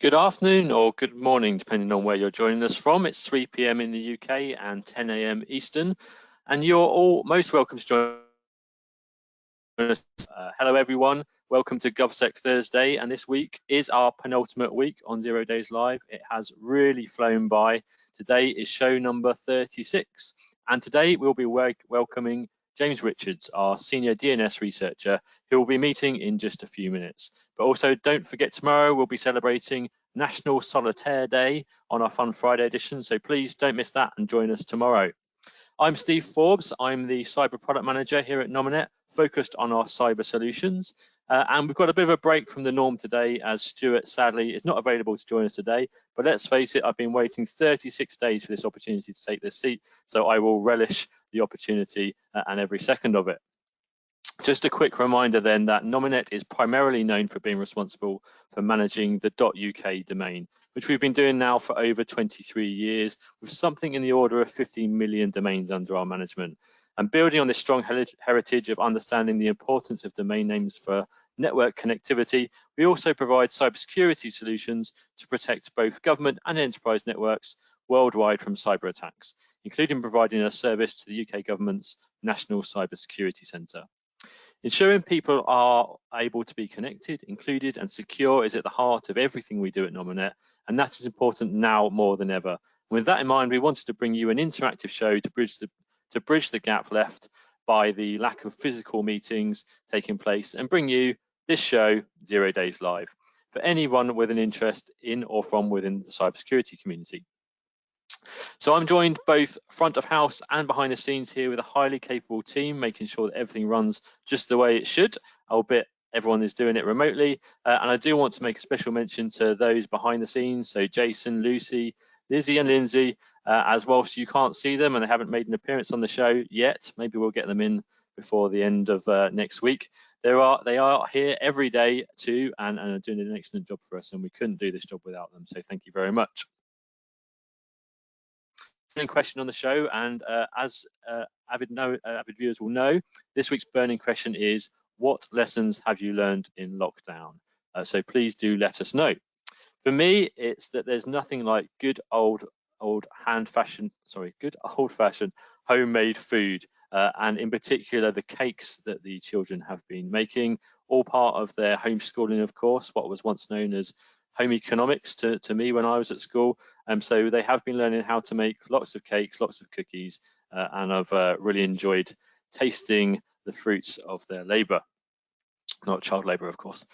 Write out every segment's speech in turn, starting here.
Good afternoon or good morning, depending on where you're joining us from. It's 3 p.m. in the UK and 10 a.m. Eastern, and you're all most welcome to join us. Hello, everyone. Welcome to GovSec Thursday, and this week is our penultimate week on 0 Days Live. It has really flown by. Today is show number 36, and today we'll be welcoming James Richards, our senior DNS researcher, who will be meeting in just a few minutes. But also don't forget, tomorrow we'll be celebrating National Solitaire Day on our Fun Friday edition, so please don't miss that and join us tomorrow. I'm Steve Forbes. I'm the cyber product manager here at Nominet, focused on our cyber solutions. And we've got a bit of a break from the norm today, as Stuart sadly is not available to join us today. But let's face it, I've been waiting 36 days for this opportunity to take this seat, so I will relish the opportunity and every second of it. Just a quick reminder then that Nominet is primarily known for being responsible for managing the .uk domain, which we've been doing now for over 23 years, with something in the order of 15 million domains under our management. And building on this strong heritage of understanding the importance of domain names for network connectivity, we also provide cybersecurity solutions to protect both government and enterprise networks worldwide from cyber attacks, including providing a service to the UK government's National Cybersecurity Centre. Ensuring people are able to be connected, included and secure is at the heart of everything we do at Nominet, and that is important now more than ever. With that in mind, we wanted to bring you an interactive show to bridge the gap left by the lack of physical meetings taking place, and bring you this show, 0 Days Live, for anyone with an interest in or from within the cybersecurity community. So I'm joined both front of house and behind the scenes here with a highly capable team, making sure that everything runs just the way it should, albeit everyone is doing it remotely. And I do want to make a special mention to those behind the scenes, so Jason, Lucy, Lizzie and Lindsay, as whilst you can't see them and they haven't made an appearance on the show yet, maybe we'll get them in before the end of next week. They are here every day too, and are doing an excellent job for us, and we couldn't do this job without them, so thank you very much. Question on the show, and as avid viewers will know, this week's burning question is, what lessons have you learned in lockdown? So please do let us know. For me, it's that there's nothing like good old fashioned homemade food, and in particular the cakes that the children have been making, all part of their homeschooling, of course, what was once known as home economics to me when I was at school. So they have been learning how to make lots of cakes, lots of cookies, and I've really enjoyed tasting the fruits of their labour. Not child labour, of course.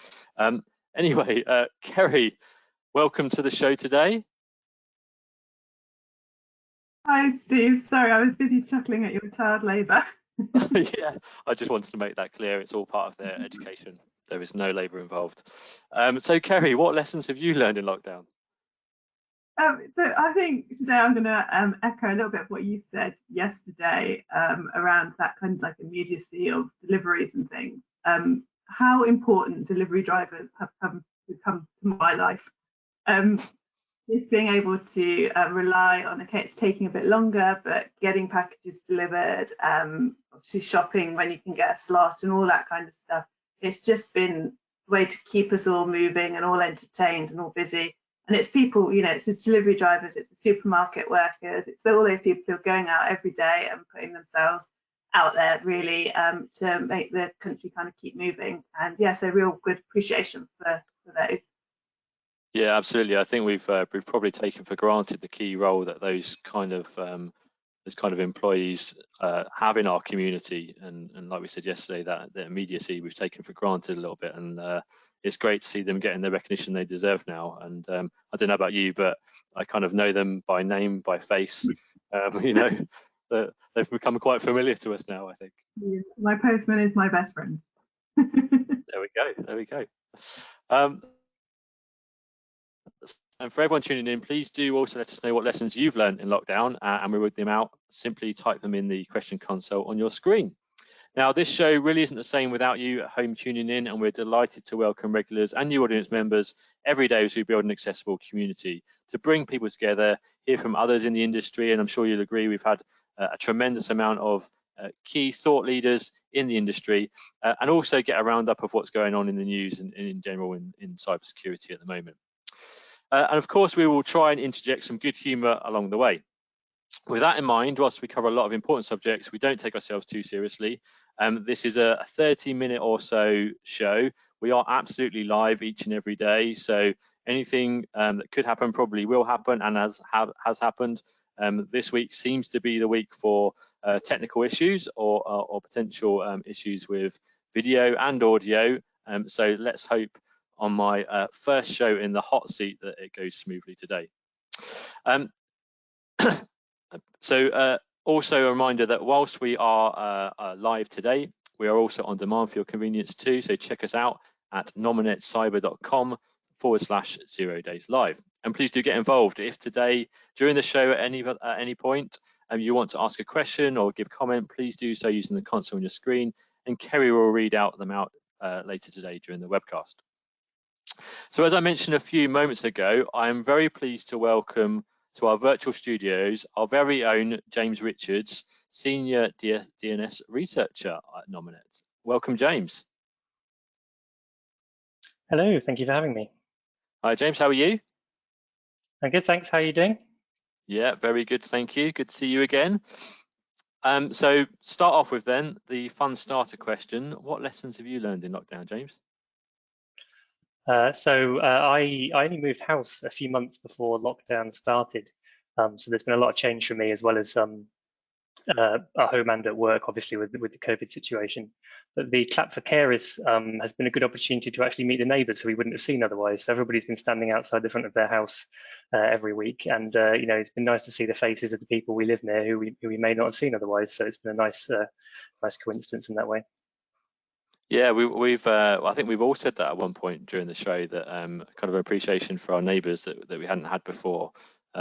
Anyway, Kerry, welcome to the show today. Hi, Steve. Sorry, I was busy chuckling at your child labour. Yeah, I just wanted to make that clear. It's all part of their education. There is no labour involved. So, Kerry, what lessons have you learned in lockdown? So I think today I'm going to echo a little bit of what you said yesterday around that kind of like immediacy of deliveries and things. How important delivery drivers have become to my life. Just being able to rely on, okay, it's taking a bit longer, but getting packages delivered, obviously shopping when you can get a slot and all that kind of stuff. It's just been a way to keep us all moving and all entertained and all busy. And it's people, you know, it's the delivery drivers, it's the supermarket workers, it's all those people who are going out every day and putting themselves out there really to make the country kind of keep moving. And yes, a real good appreciation for those. Yeah, absolutely. I think we've probably taken for granted the key role that those kind of employees have in our community, and like we said yesterday, that the immediacy we've taken for granted a little bit, and it's great to see them getting the recognition they deserve now. And I don't know about you, but I kind of know them by name, by face. You know, they've become quite familiar to us now, I think. Yeah, my postman is my best friend. There we go. There we go. And for everyone tuning in, please do also let us know what lessons you've learned in lockdown, and we read them out. Simply type them in the question console on your screen. Now, this show really isn't the same without you at home tuning in, and we're delighted to welcome regulars and new audience members every day as we build an accessible community to bring people together, hear from others in the industry, and I'm sure you'll agree we've had a tremendous amount of key thought leaders in the industry, and also get a roundup of what's going on in the news and in general in cybersecurity at the moment. And of course, we will try and interject some good humour along the way. With that in mind, whilst we cover a lot of important subjects, we don't take ourselves too seriously. This is a 30-minute or so show. We are absolutely live each and every day, so anything that could happen probably will happen and has happened. This week seems to be the week for technical issues or potential issues with video and audio. So let's hope on my first show in the hot seat that it goes smoothly today. So also a reminder that whilst we are live today, we are also on demand for your convenience too. So check us out at nominetcyber.com/0dayslive. And please do get involved. If today, during the show at any point, you want to ask a question or give comment, please do so using the console on your screen, and Kerry will read them out later today during the webcast. So as I mentioned a few moments ago, I am very pleased to welcome to our virtual studios our very own James Richards, Senior DNS Researcher at Nominet. Welcome, James. Hello, thank you for having me. Hi, James, how are you? I'm good, thanks. How are you doing? Yeah, very good, thank you. Good to see you again. So start off with then the fun starter question. What lessons have you learned in lockdown, James? I only moved house a few months before lockdown started. So there's been a lot of change for me, as well as at home and at work, obviously with the COVID situation. But the Clap for Carers has been a good opportunity to actually meet the neighbours who we wouldn't have seen otherwise. So everybody's been standing outside the front of their house every week, and you know, it's been nice to see the faces of the people we live near who we may not have seen otherwise. So it's been a nice coincidence in that way. Yeah, I think we've all said that at one point during the show, that kind of appreciation for our neighbours that we hadn't had before.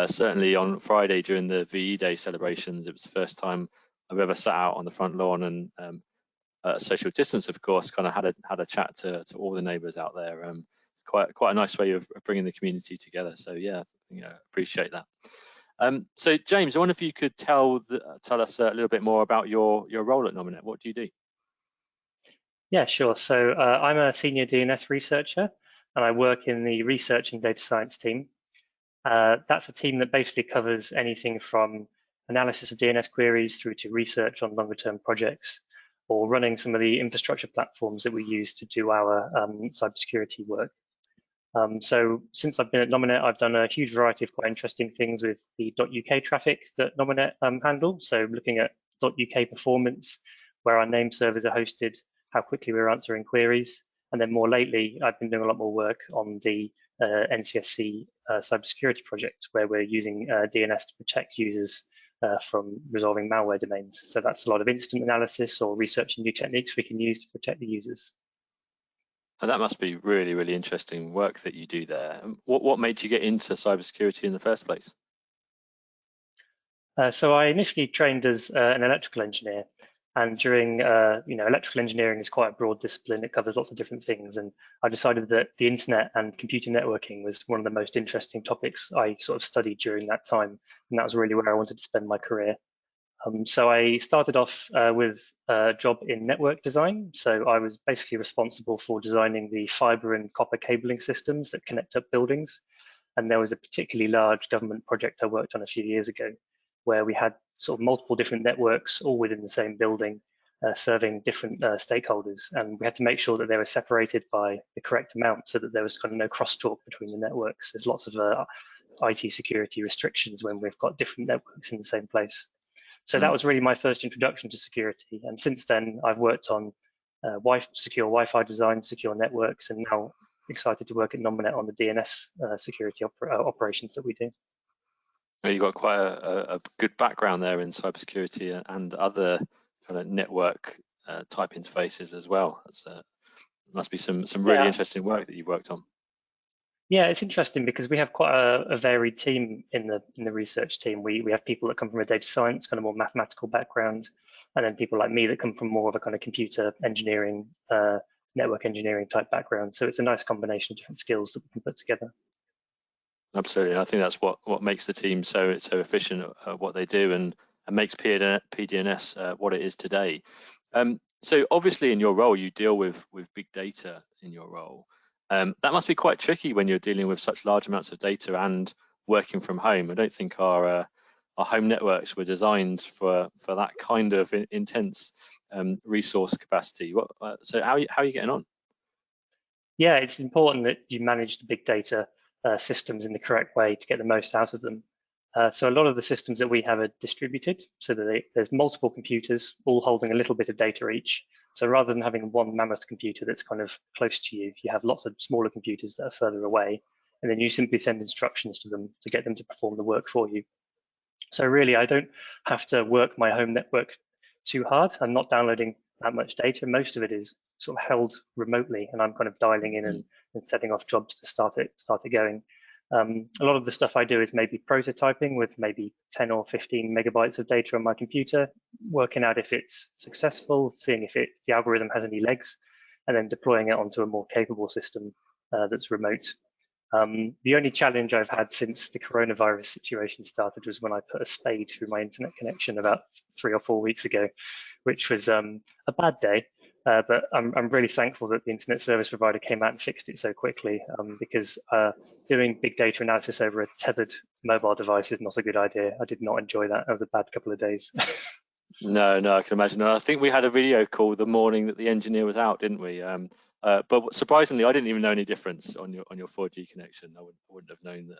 Certainly on Friday during the VE Day celebrations, it was the first time I've ever sat out on the front lawn and social distance, of course, kind of had a chat to all the neighbours out there. Quite a nice way of bringing the community together. So yeah, appreciate that. So James, I wonder if you could tell us a little bit more about your role at Nominet. What do you do? Yeah, sure. So I'm a senior DNS researcher, and I work in the research and data science team. That's a team that basically covers anything from analysis of DNS queries through to research on longer term projects, or running some of the infrastructure platforms that we use to do our cybersecurity work. So since I've been at Nominet, I've done a huge variety of quite interesting things with the .uk traffic that Nominet handle. So looking at .uk performance, where our name servers are hosted, how quickly we're answering queries. And then more lately, I've been doing a lot more work on the NCSC cybersecurity project, where we're using DNS to protect users from resolving malware domains. So that's a lot of incident analysis or researching new techniques we can use to protect the users. And that must be really, really interesting work that you do there. What made you get into cybersecurity in the first place? So I initially trained as an electrical engineer, and during, electrical engineering is quite a broad discipline. It covers lots of different things, and I decided that the internet and computer networking was one of the most interesting topics I sort of studied during that time, and that was really where I wanted to spend my career. So I started off with a job in network design. So I was basically responsible for designing the fiber and copper cabling systems that connect up buildings. And there was a particularly large government project I worked on a few years ago, where we had sort of multiple different networks all within the same building, serving different stakeholders. And we had to make sure that they were separated by the correct amount so that there was kind of no crosstalk between the networks. There's lots of IT security restrictions when we've got different networks in the same place. So that was really my first introduction to security. And since then, I've worked on secure Wi-Fi design, secure networks, and now excited to work at Nominet on the DNS security operations that we do. Well, you've got quite a good background there in cybersecurity and other kind of network type interfaces as well. That's must be some really interesting work that you've worked on. Yeah, it's interesting because we have quite a varied team in the research team. We have people that come from a data science, kind of more mathematical background, and then people like me that come from more of a kind of computer engineering, network engineering type background. So it's a nice combination of different skills that we can put together. Absolutely, I think that's what makes the team so efficient at what they do and makes PDNS what it is today. So obviously in your role, you deal with big data in your role. That must be quite tricky when you're dealing with such large amounts of data and working from home. I don't think our home networks were designed for that kind of intense resource capacity. So how are you getting on? Yeah, it's important that you manage the big data systems in the correct way to get the most out of them. So a lot of the systems that we have are distributed so that there's multiple computers all holding a little bit of data each. So rather than having one mammoth computer that's kind of close to you, you have lots of smaller computers that are further away, and then you simply send instructions to them to get them to perform the work for you. So really, I don't have to work my home network too hard. I'm not downloading that much data. Most of it is sort of held remotely, and I'm kind of dialing in and setting off jobs to start it going. A lot of the stuff I do is maybe prototyping with maybe 10 or 15 megabytes of data on my computer, working out if it's successful, seeing if the algorithm has any legs, and then deploying it onto a more capable system that's remote. The only challenge I've had since the coronavirus situation started was when I put a spade through my internet connection about 3 or 4 weeks ago, which was a bad day. But I'm really thankful that the internet service provider came out and fixed it so quickly, because doing big data analysis over a tethered mobile device is not a good idea. I did not enjoy that. It was a bad couple of days. No, I can imagine. I think we had a video call the morning that the engineer was out, didn't we? But surprisingly, I didn't even know any difference on your 4G connection. I wouldn't have known that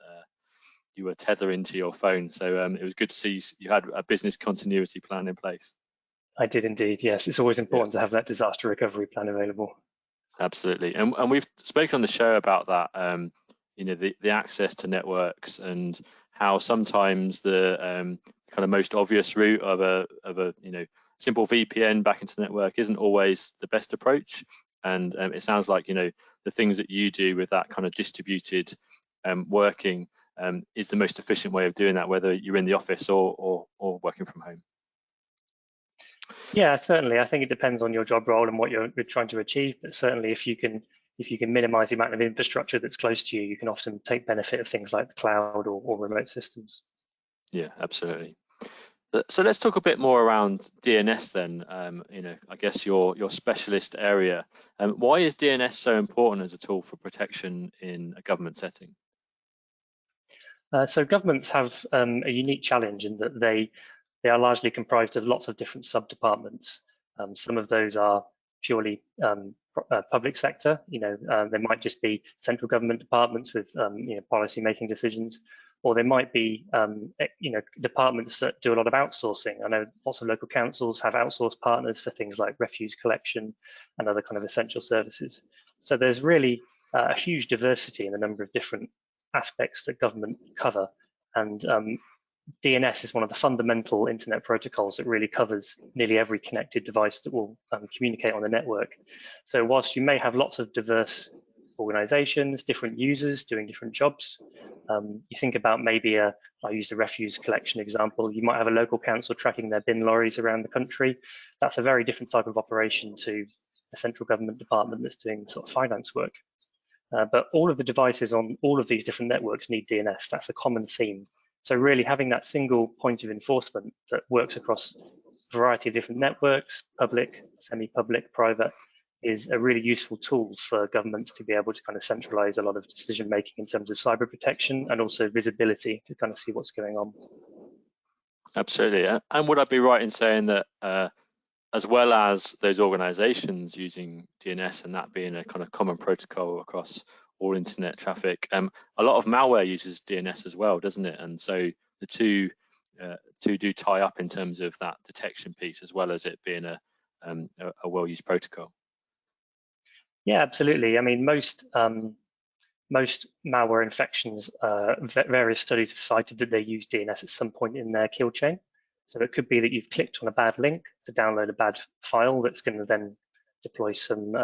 you were tethering to your phone. So it was good to see you had a business continuity plan in place. I did indeed, yes. It's always important to have that disaster recovery plan available. Absolutely, and we've spoken on the show about that. The access to networks and how sometimes the kind of most obvious route of a simple VPN back into the network isn't always the best approach. And it sounds like the things that you do with that kind of distributed working is the most efficient way of doing that, whether you're in the office or working from home. Yeah, certainly. I think it depends on your job role and what you're trying to achieve. But certainly, if you can minimize the amount of infrastructure that's close to you, you can often take benefit of things like the cloud or remote systems. Yeah, absolutely. So let's talk a bit more around DNS then. I guess your specialist area. Why is DNS so important as a tool for protection in a government setting? So governments have a unique challenge in that they are largely comprised of lots of different sub-departments. Some of those are purely public sector. There might just be central government departments with policy making decisions, or there might be departments that do a lot of outsourcing. I know lots of local councils have outsourced partners for things like refuse collection and other kind of essential services. So there's really a huge diversity in the number of different aspects that government cover, and DNS is one of the fundamental internet protocols that really covers nearly every connected device that will communicate on the network. So whilst you may have lots of diverse organizations, different users doing different jobs, you think about maybe I use the refuse collection example, you might have a local council tracking their bin lorries around the country. That's a very different type of operation to a central government department that's doing sort of finance work. But all of the devices on all of these different networks need DNS. That's a common theme. So really having that single point of enforcement that works across a variety of different networks, public, semi-public, private, is a really useful tool for governments to be able to kind of centralize a lot of decision making in terms of cyber protection and also visibility to kind of see what's going on. Absolutely. And would I be right in saying that as well as those organizations using DNS and that being a kind of common protocol across all internet traffic, a lot of malware uses DNS as well, doesn't it? And so the two do tie up in terms of that detection piece, as well as it being a well-used protocol. Yeah, absolutely. I mean, most malware infections, various studies have cited that they use DNS at some point in their kill chain. So it could be that you've clicked on a bad link to download a bad file that's going to then deploy some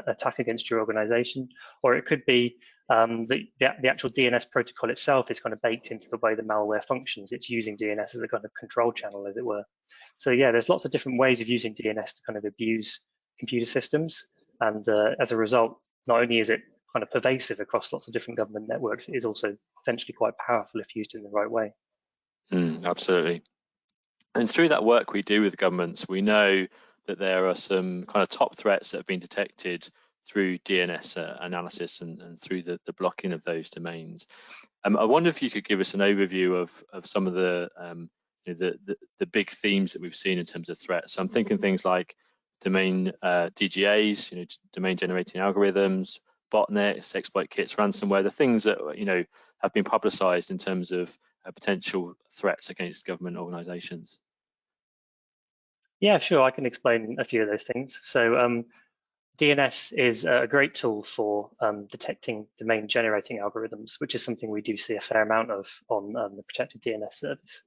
attack against your organization, or it could be the actual DNS protocol itself is kind of baked into the way the malware functions. It's using DNS as a kind of control channel, as it were. So yeah, there's lots of different ways of using DNS to kind of abuse computer systems, and as a result, not only is it kind of pervasive across lots of different government networks, it is also potentially quite powerful if used in the right way. Absolutely. And through that work we do with governments, we know that there are some kind of top threats that have been detected through DNS analysis and through the blocking of those domains. I wonder if you could give us an overview of some of the big themes that we've seen in terms of threats. So I'm thinking things like domain DGAs, domain generating algorithms, botnets, exploit kits, ransomware, the things that have been publicized in terms of potential threats against government organizations. Yeah, sure, I can explain a few of those things. So DNS is a great tool for detecting domain generating algorithms, which is something we do see a fair amount of on the protected DNS service.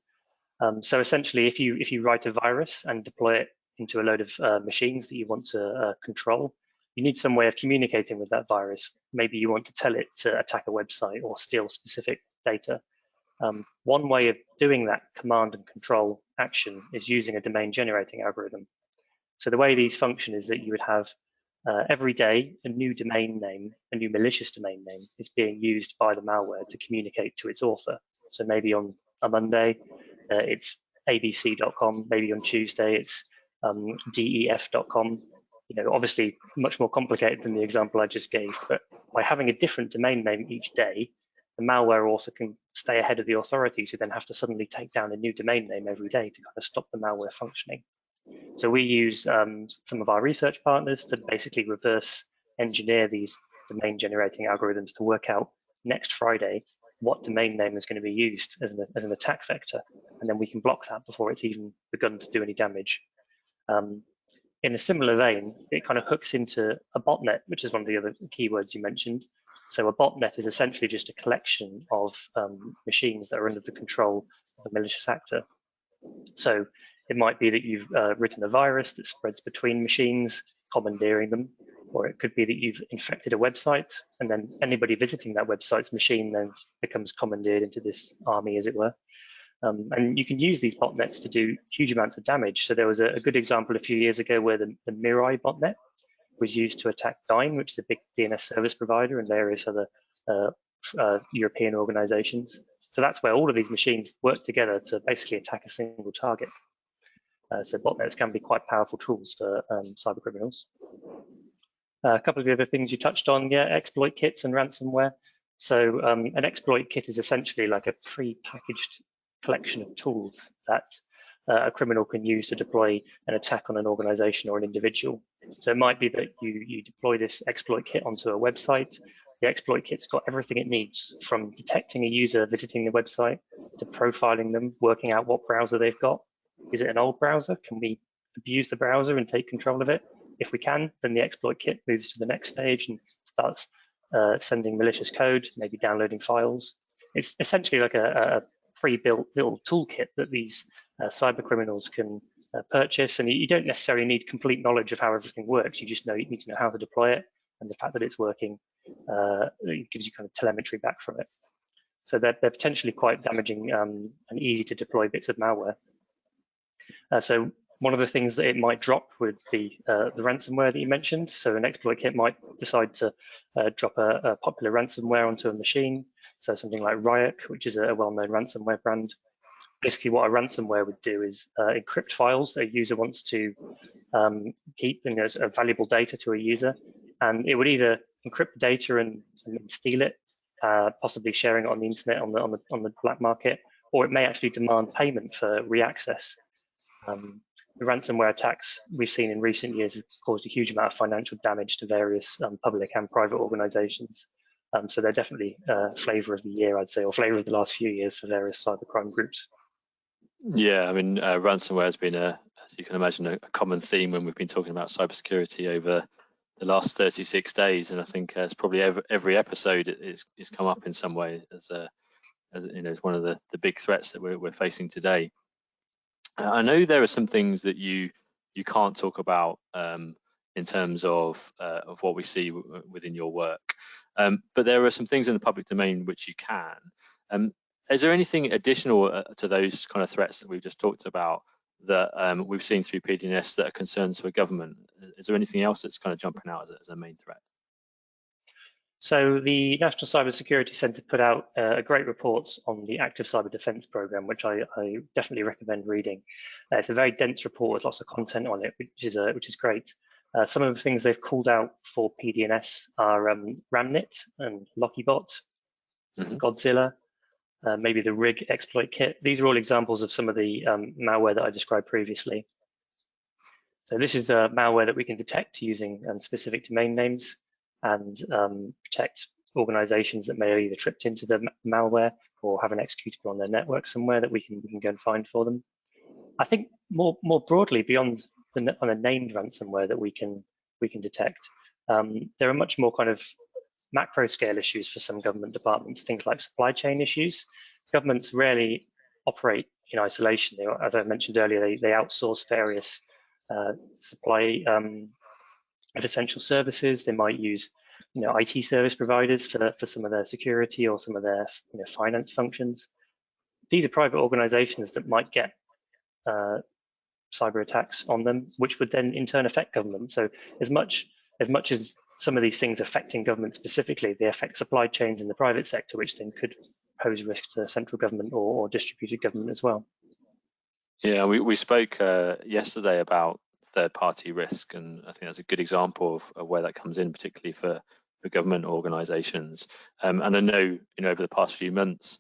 So essentially, if you write a virus and deploy it into a load of machines that you want to control, you need some way of communicating with that virus. Maybe you want to tell it to attack a website or steal specific data. One way of doing that command and control action is using a domain generating algorithm. So the way these function is that you would have every day a new domain name, a new malicious domain name is being used by the malware to communicate to its author. So maybe on a Monday, it's abc.com, maybe on Tuesday, it's def.com. Obviously much more complicated than the example I just gave, but by having a different domain name each day, the malware also can stay ahead of the authorities who then have to suddenly take down a new domain name every day to kind of stop the malware functioning. So we use some of our research partners to basically reverse engineer these domain generating algorithms to work out next Friday what domain name is going to be used as an attack vector, and then we can block that before it's even begun to do any damage. In a similar vein, it kind of hooks into a botnet, which is one of the other keywords you mentioned. So a botnet is essentially just a collection of machines that are under the control of a malicious actor. So it might be that you've written a virus that spreads between machines, commandeering them, or it could be that you've infected a website and then anybody visiting that website's machine then becomes commandeered into this army, as it were. And you can use these botnets to do huge amounts of damage. So there was a good example a few years ago where the Mirai botnet was used to attack Dyn, which is a big DNS service provider, and various other European organizations. So that's where all of these machines work together to basically attack a single target. So botnets can be quite powerful tools for cyber criminals. A couple of the other things you touched on, yeah, exploit kits and ransomware. So an exploit kit is essentially like a pre-packaged collection of tools that a criminal can use to deploy an attack on an organization or an individual. So it might be that you deploy this exploit kit onto a website. The exploit kit's got everything it needs, from detecting a user visiting the website to profiling them, working out what browser they've got. Is it an old browser? Can we abuse the browser and take control of it? If we can, then the exploit kit moves to the next stage and starts sending malicious code, maybe downloading files. It's essentially like a pre-built little toolkit that these cyber criminals can purchase, and you don't necessarily need complete knowledge of how everything works. You just need to know how to deploy it, and the fact that it's working it gives you kind of telemetry back from it. So they're potentially quite damaging and easy to deploy bits of malware. So one of the things that it might drop would be the ransomware that you mentioned. So an exploit kit might decide to drop a popular ransomware onto a machine. So something like Ryuk, which is a well-known ransomware brand. Basically what a ransomware would do is encrypt files that a user wants to keep as valuable data to a user. And it would either encrypt the data and steal it, possibly sharing it on the internet on the black market, or it may actually demand payment for reaccess. The ransomware attacks we've seen in recent years have caused a huge amount of financial damage to various public and private organizations. So they're definitely flavor of the year, I'd say, or flavor of the last few years for various cybercrime groups. Yeah, I mean, ransomware has been, as you can imagine, a common theme when we've been talking about cybersecurity over the last 36 days. And I think it's probably every episode it's come up in some way as one of the big threats that we're facing today. I know there are some things that you can't talk about in terms of what we see within your work, but there are some things in the public domain which you can. Is there anything additional to those kind of threats that we've just talked about that we've seen through PDNS that are concerns for government? Is there anything else that's kind of jumping out as a main threat? So the National Cybersecurity Centre put out a great report on the Active Cyber Defence Programme, which I definitely recommend reading. It's a very dense report with lots of content on it, which is great. Some of the things they've called out for PDNS are Ramnet and Lockybot, Godzilla, maybe the Rig exploit kit. These are all examples of some of the malware that I described previously. So this is malware that we can detect using specific domain names and protect organizations that may have either tripped into the malware or have an executable on their network somewhere that we can go and find for them. I think more broadly, beyond the on a named ransomware that we can detect, there are much more kind of macro scale issues for some government departments, things like supply chain issues. Governments rarely operate in isolation. As I mentioned earlier, they outsource various supply of essential services. They might use IT service providers for some of their security or some of their finance functions. These are private organizations that might get cyber attacks on them, which would then in turn affect government. So as much as some of these things affecting government specifically, they affect supply chains in the private sector, which then could pose risk to central government or distributed government as well. Yeah, we spoke yesterday about third-party risk, and I think that's a good example of where that comes in, particularly for government organisations. And I know, over the past few months,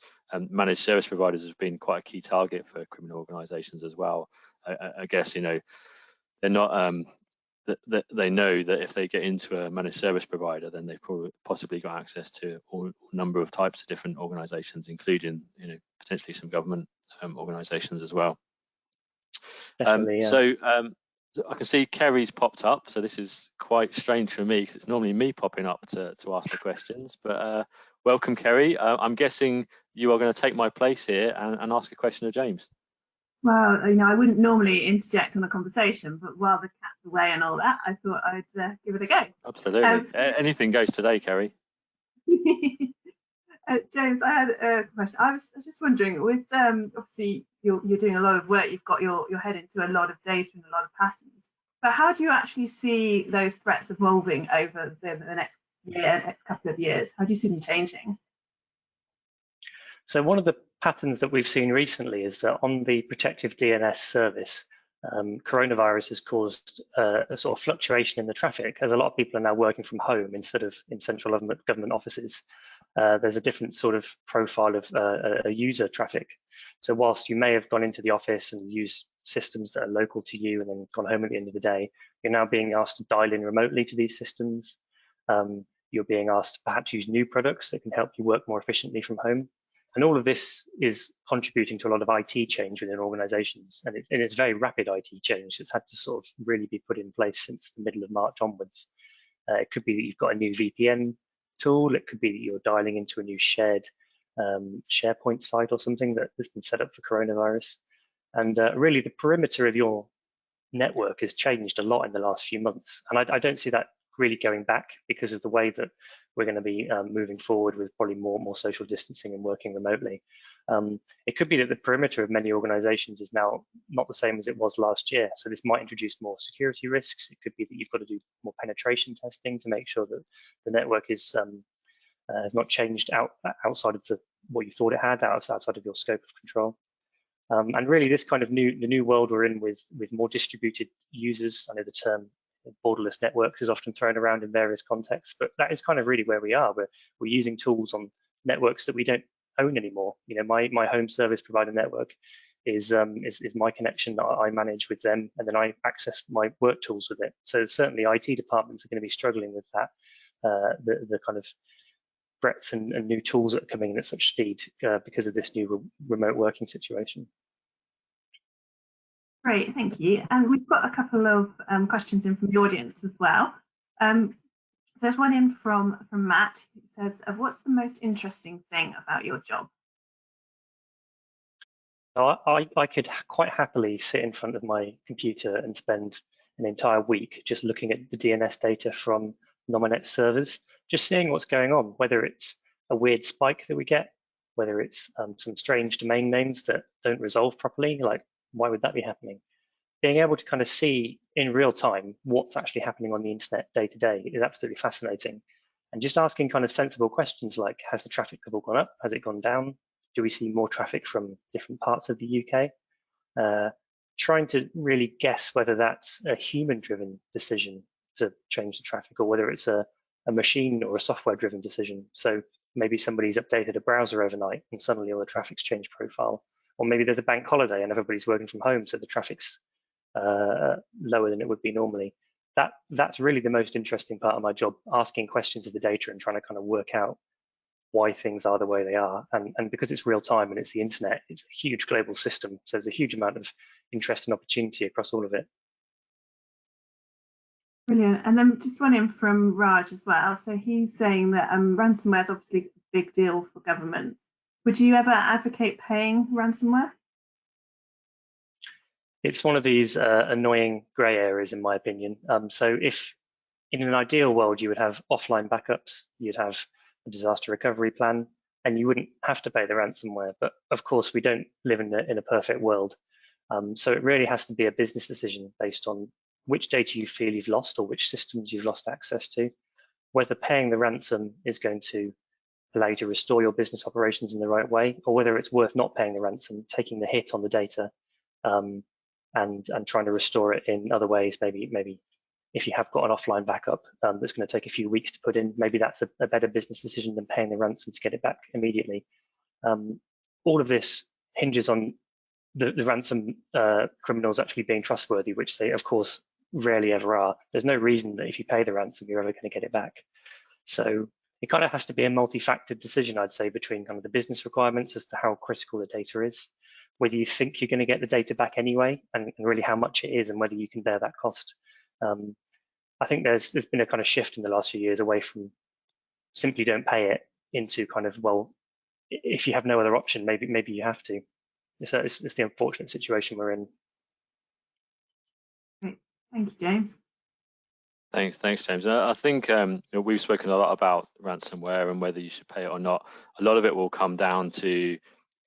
managed service providers have been quite a key target for criminal organisations as well. I guess they're not. They know that if they get into a managed service provider, then they've possibly got access to a number of types of different organisations, including potentially some government organisations as well. Definitely, yeah. So I can see Kerry's popped up. So this is quite strange for me because it's normally me popping up to ask the questions. But welcome, Kerry. I'm guessing you are going to take my place here and ask a question of James. Well, I wouldn't normally interject on a conversation, but while the cat's away and all that, I thought I'd give it a go. Absolutely. Anything goes today, Kerry. James, I had a question. I was just wondering, with obviously you're doing a lot of work, you've got your head into a lot of data and a lot of patterns, but how do you actually see those threats evolving over the next couple of years? How do you see them changing? So one of the patterns that we've seen recently is that on the protective DNS service, coronavirus has caused a sort of fluctuation in the traffic, as a lot of people are now working from home instead of in central government offices. There's a different sort of profile of a user traffic. So whilst you may have gone into the office and used systems that are local to you and then gone home at the end of the day, you're now being asked to dial in remotely to these systems. You're being asked to perhaps use new products that can help you work more efficiently from home. And all of this is contributing to a lot of IT change within organizations. And it's very rapid IT change. It's had to sort of really be put in place since the middle of March onwards. It could be that you've got a new VPN tool. It could be that you're dialing into a new shared SharePoint site or something that has been set up for coronavirus. And really the perimeter of your network has changed a lot in the last few months. And I don't see that really going back because of the way that we're going to be moving forward with probably more social distancing and working remotely. It could be that the perimeter of many organizations is now not the same as it was last year. So this might introduce more security risks. It could be that you've got to do more penetration testing to make sure that the network is has not changed outside of what you thought it had, outside of your scope of control. And really this kind of the new world we're in with more distributed users. I know the term borderless networks is often thrown around in various contexts, but that is kind of really where we are. We're using tools on networks that we don't own anymore. My home service provider network is my connection that I manage with them, and then I access my work tools with it. So certainly IT departments are going to be struggling with that, the kind of breadth and new tools that are coming in at such speed because of this new remote working situation. Great, thank you. And we've got a couple of questions in from the audience as well. There's one in from Matt who says, what's the most interesting thing about your job? I could quite happily sit in front of my computer and spend an entire week just looking at the DNS data from Nominet servers, just seeing what's going on, whether it's a weird spike that we get, whether it's some strange domain names that don't resolve properly, like why would that be happening? Being able to kind of see in real time what's actually happening on the internet day to day is absolutely fascinating. And just asking kind of sensible questions like, has the traffic level gone up? Has it gone down? Do we see more traffic from different parts of the UK? Trying to really guess whether that's a human-driven decision to change the traffic, or whether it's a machine or a software-driven decision. So maybe somebody's updated a browser overnight and suddenly all the traffic's changed profile. Or maybe there's a bank holiday and everybody's working from home, so the traffic's lower than it would be normally. That's really the most interesting part of my job, asking questions of the data and trying to kind of work out why things are the way they are. And because it's real time and it's the internet, it's a huge global system. So there's a huge amount of interest and opportunity across all of it. Brilliant. And then just one in from Raj as well. So he's saying that ransomware is obviously a big deal for governments. Would you ever advocate paying ransomware? It's one of these annoying grey areas, in my opinion. So if in an ideal world, you would have offline backups, you'd have a disaster recovery plan, and you wouldn't have to pay the ransomware. But of course, we don't live in a perfect world. So it really has to be a business decision based on which data you feel you've lost or which systems you've lost access to, whether paying the ransom is going to allow you to restore your business operations in the right way, or whether it's worth not paying the ransom, taking the hit on the data, and trying to restore it in other ways. Maybe if you have got an offline backup that's going to take a few weeks to put in, maybe that's a better business decision than paying the ransom to get it back immediately. All of this hinges on the ransom criminals actually being trustworthy, which they, of course, rarely ever are. There's no reason that if you pay the ransom, you're ever going to get it back. So it kind of has to be a multi-factored decision, I'd say, between kind of the business requirements as to how critical the data is, whether you think you're going to get the data back anyway, and really how much it is, and whether you can bear that cost. I think there's been a kind of shift in the last few years away from simply don't pay it into kind of, well, if you have no other option, maybe you have to. It's the unfortunate situation we're in. Great. Thank you, James. Thanks, James. I think we've spoken a lot about ransomware and whether you should pay it or not. A lot of it will come down to,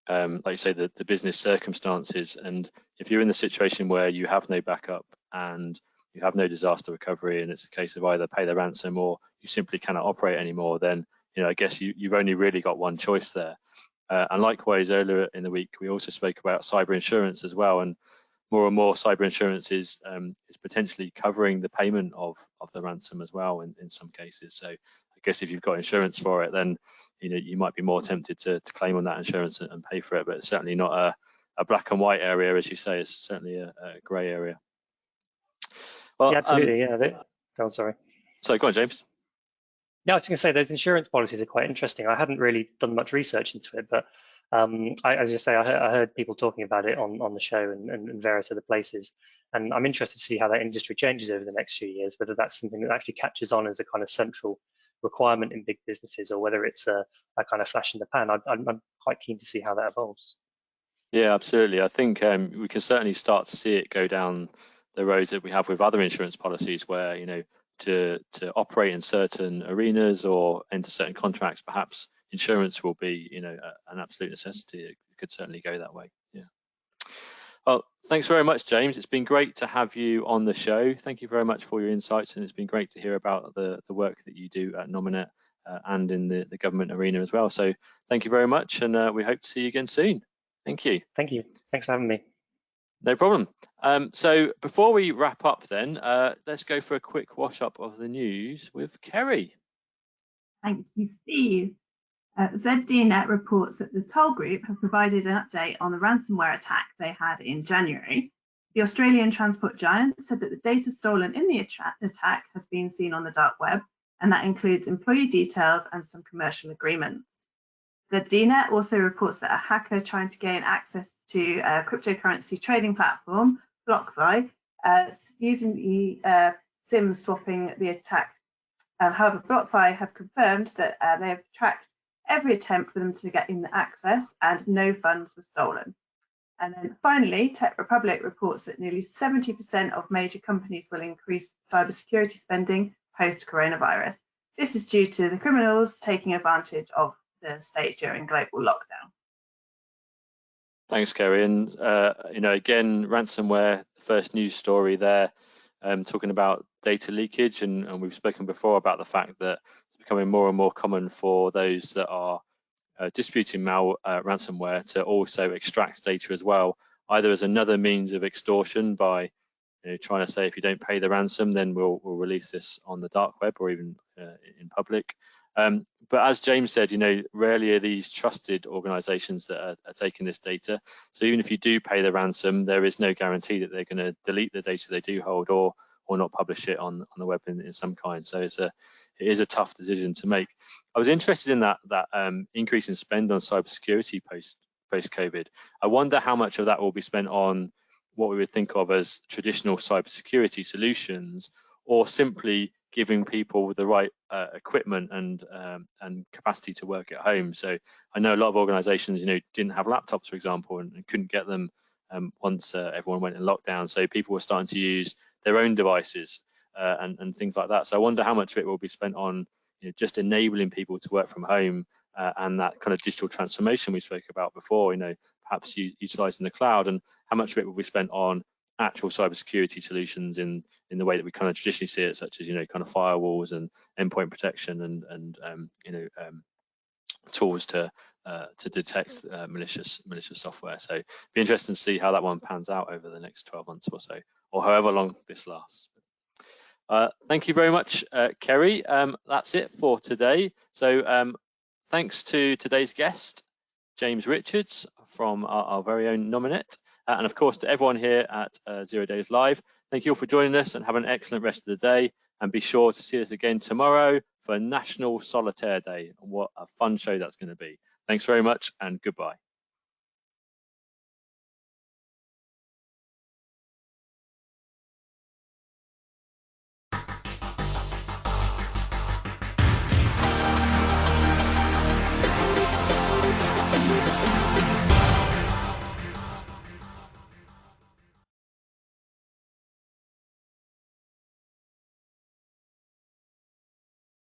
like you say, the business circumstances. And if you're in the situation where you have no backup and you have no disaster recovery, and it's a case of either pay the ransom or you simply cannot operate anymore, then I guess you've only really got one choice there. And likewise, earlier in the week, we also spoke about cyber insurance as well. And more cyber insurance is potentially covering the payment of the ransom as well in some cases. So I guess if you've got insurance for it, then you might be more tempted to claim on that insurance and pay for it. But it's certainly not a black and white area, as you say. It's certainly a grey area. Well, yeah, absolutely. Oh, sorry. So go on, James. No, I was going to say those insurance policies are quite interesting. I hadn't really done much research into it, but as you say, I heard people talking about it on the show and various other places. And I'm interested to see how that industry changes over the next few years, whether that's something that actually catches on as a kind of central requirement in big businesses, or whether it's a kind of flash in the pan. I'm quite keen to see how that evolves. Yeah, absolutely. I think we can certainly start to see it go down the roads that we have with other insurance policies, where to operate in certain arenas or enter certain contracts, perhaps insurance will be an absolute necessity. It could certainly go that way. Yeah. Well, thanks very much, James. It's been great to have you on the show. Thank you very much for your insights, and it's been great to hear about the work that you do at Nominet and in the government arena as well. So thank you very much, and we hope to see you again soon. Thank you. Thank you. Thanks for having me. No problem. So before we wrap up then, let's go for a quick wash up of the news with Kerry. Thank you, Steve. ZDNet reports that the Toll Group have provided an update on the ransomware attack they had in January. The Australian transport giant said that the data stolen in the attack has been seen on the dark web, and that includes employee details and some commercial agreements. ZDNet also reports that a hacker trying to gain access to a cryptocurrency trading platform, BlockFi, using the SIM swapping the attack. However, BlockFi have confirmed that they have tracked every attempt for them to get in the access and no funds were stolen. And then finally, Tech Republic reports that nearly 70% of major companies will increase cybersecurity spending post-coronavirus. This is due to the criminals taking advantage of the state during global lockdown. Thanks, Kerry. And again, ransomware, the first news story there, talking about data leakage, and we've spoken before about the fact that it's becoming more and more common for those that are disputing ransomware to also extract data as well, either as another means of extortion by trying to say if you don't pay the ransom, then we'll release this on the dark web or even in public. But as James said, rarely are these trusted organizations that are taking this data. So even if you do pay the ransom, there is no guarantee that they're going to delete the data they do hold or not publish it on the web in some kind. So it is a tough decision to make. I was interested in that increase in spend on cybersecurity post-COVID. I wonder how much of that will be spent on what we would think of as traditional cybersecurity solutions, or simply giving people the right equipment and capacity to work at home. So I know a lot of organizations, didn't have laptops, for example, and couldn't get them once everyone went in lockdown. So people were starting to use their own devices and things like that. So I wonder how much of it will be spent on just enabling people to work from home and that kind of digital transformation we spoke about before, perhaps utilizing the cloud, and how much of it will be spent on actual cybersecurity solutions in the way that we kind of traditionally see it, such as kind of firewalls and endpoint protection and tools to detect malicious software. So it'd be interesting to see how that one pans out over the next 12 months or so, or however long this lasts. Thank you very much, Kerry. That's it for today. So thanks to today's guest, James Richards from our very own Nominet, and of course to everyone here at 0 Days Live. Thank you all for joining us, and have an excellent rest of the day. And be sure to see us again tomorrow for National Solitaire Day. What a fun show that's going to be. Thanks very much, and goodbye.